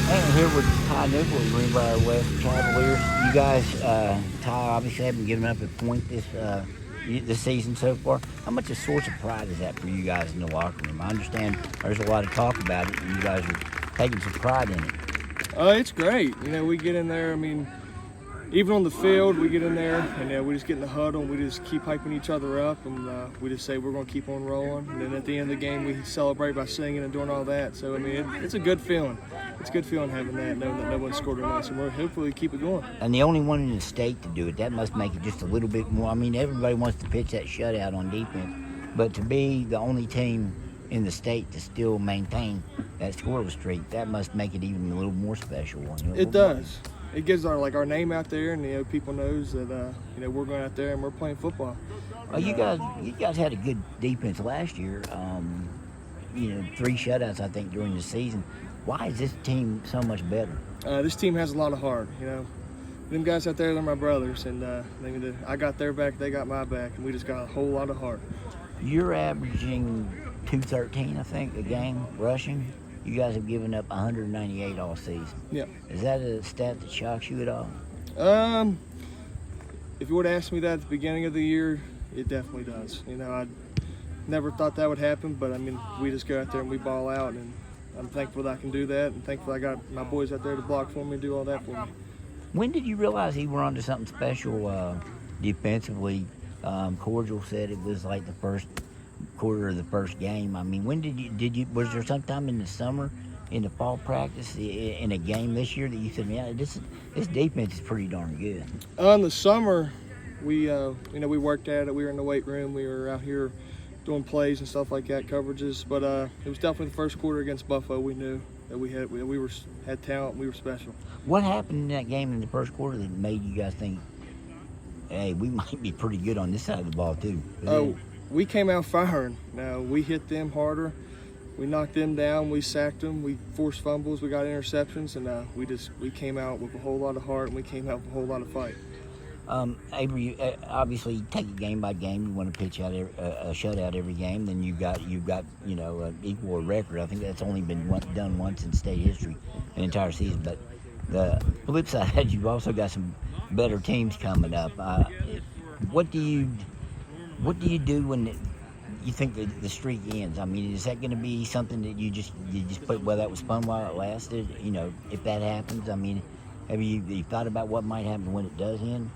And here with Ty Nickell, Greenbrier West Cavaliers. You guys, Ty, obviously haven't given up a point this season so far. How much a source of pride is that for you guys in the locker room? I understand there's a lot of talk about it, and you guys are taking some pride in it. It's great. We get in there. Even on the field, we get in there and we just get in the huddle and we just keep hyping each other up and we just say we're going to keep on rolling. And then at the end of the game, we celebrate by singing and doing all that. So, it's a good feeling. It's a good feeling having that, knowing that no one scored on us, and we'll hopefully keep it going. And the only one in the state to do it, that must make it just a little bit more. Everybody wants to pitch that shutout on defense, but to be the only team in the state to still maintain that scoreless streak, that must make it even a little more special. It does. It gives our name out there, and people knows that we're going out there and we're playing football. You guys had a good defense last year. 3 shutouts I think during the season. Why is this team so much better? This team has a lot of heart. Them guys out there, they're my brothers, and I got their back, they got my back, and we just got a whole lot of heart. You're averaging 213, I think, a game rushing. You guys have given up 198 all season. Yeah. Is that a stat that shocks you at all? If you would have asked me that at the beginning of the year, it definitely does. I never thought that would happen, but we just go out there and we ball out, and I'm thankful that I can do that, and thankful I got my boys out there to block for me and do all that for me. When did you realize you were onto something special defensively? Cordial said it was like the first quarter of the first game. When did you was there sometime in the summer, in the fall practice, in a game this year that you said, man, this defense is pretty darn good? In the summer, we worked at it. We were in the weight room. We were out here doing plays and stuff like that, coverages. But it was definitely the first quarter against Buffalo. We knew that we had talent. We were special. What happened in that game in the first quarter that made you guys think, hey, we might be pretty good on this side of the ball too? We came out firing. Now, we hit them harder. We knocked them down. We sacked them. We forced fumbles. We got interceptions, and we came out with a whole lot of heart, and we came out with a whole lot of fight. Avery, obviously, you take it game by game. You want to pitch out a shutout every game. Then you've got equal a record. I think that's only been done once in state history, an entire season. But the flip side, you've also got some better teams coming up. What do you do when you think the streak ends? Is that going to be something that you just put, well, that was fun while it lasted? If that happens, have you thought about what might happen when it does end?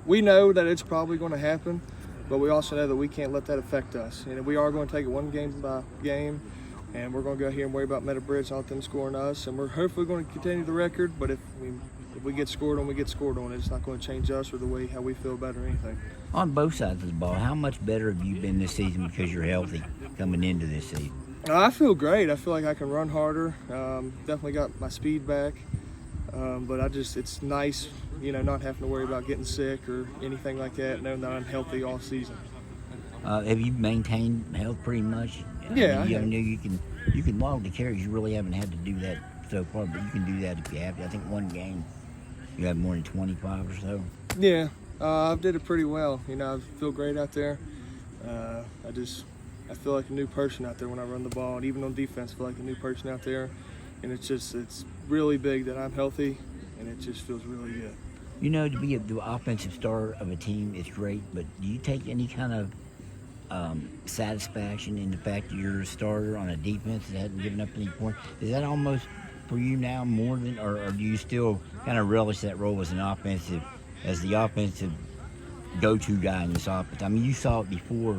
We know that it's probably going to happen, but we also know that we can't let that affect us. We are going to take it one game by game, and we're going to go here and worry about Meadowbridge, not them scoring us, and we're hopefully going to continue the record. But if we get scored on, we get scored on. It's not going to change us or the way how we feel about it or anything. On both sides of the ball, how much better have you been this season because you're healthy coming into this season? I feel great. I feel like I can run harder. Definitely got my speed back. But it's nice, not having to worry about getting sick or anything like that, knowing that I'm healthy all season. Have you maintained health pretty much? Yeah. You can log the carries. You really haven't had to do that so far, but you can do that if you have to. I think one game you have more than 25 or so. Yeah, I did it pretty well. I feel great out there. I feel like a new person out there when I run the ball, and even on defense, I feel like a new person out there. And it's really big that I'm healthy, and it just feels really good. To be the offensive star of a team is great, but do you take any kind of satisfaction in the fact that you're a starter on a defense that hasn't given up any points? Is that almost for you now more than, or do you still kind of relish that role as the offensive go-to guy in this offense? You saw it before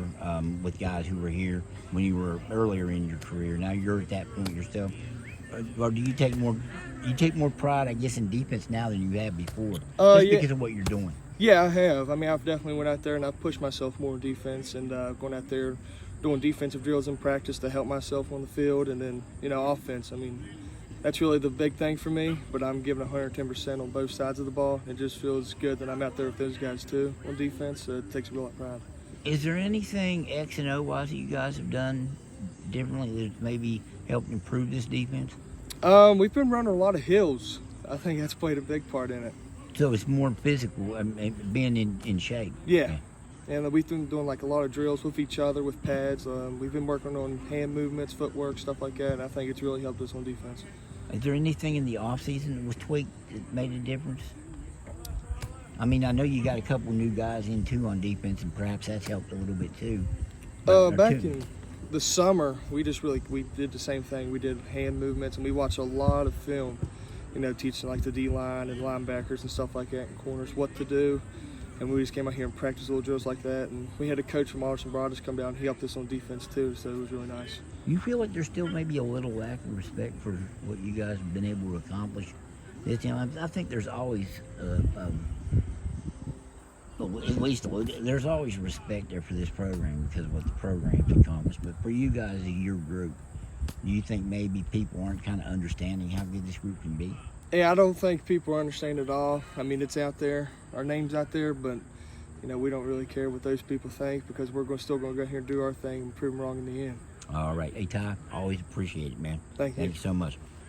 with guys who were here when you were earlier in your career. Now you're at that point yourself. Or do you take more pride, I guess, in defense now than you have before? Because of what you're doing. Yeah, I have. I've definitely went out there and I've pushed myself more in defense and going out there doing defensive drills in practice to help myself on the field. And then, offense. That's really the big thing for me, but I'm giving 110% on both sides of the ball. It just feels good that I'm out there with those guys too on defense. So it takes a real lot of pride. Is there anything X and O wise that you guys have done differently that's maybe helped improve this defense? We've been running a lot of hills. I think that's played a big part in it. So it's more physical, being in shape. Yeah. And we've been doing like a lot of drills with each other with pads. We've been working on hand movements, footwork, stuff like that. And I think it's really helped us on defense. Is there anything in the off season that was tweaked that made a difference? I mean, I know you got a couple new guys in too on defense, and perhaps that's helped a little bit too. Back in the summer, we did the same thing. We did hand movements, and we watched a lot of film, teaching like the D-line and linebackers and stuff like that, and corners, what to do. And we just came out here and practiced little drills like that. And we had a coach from Alderson Broadus come down and he helped us on defense too, so it was really nice. You feel like there's still maybe a little lack of respect for what you guys have been able to accomplish? I think there's always, at least there's always respect there for this program because of what the program's accomplished. But for you guys as your group, do you think maybe people aren't kind of understanding how good this group can be? Yeah, I don't think people understand it all. I mean, it's out there. Our name's out there, but, we don't really care what those people think because we're still going to go here and do our thing and prove them wrong in the end. All right. Hey, Ty, always appreciate it, man. Thank you. Thank you so much.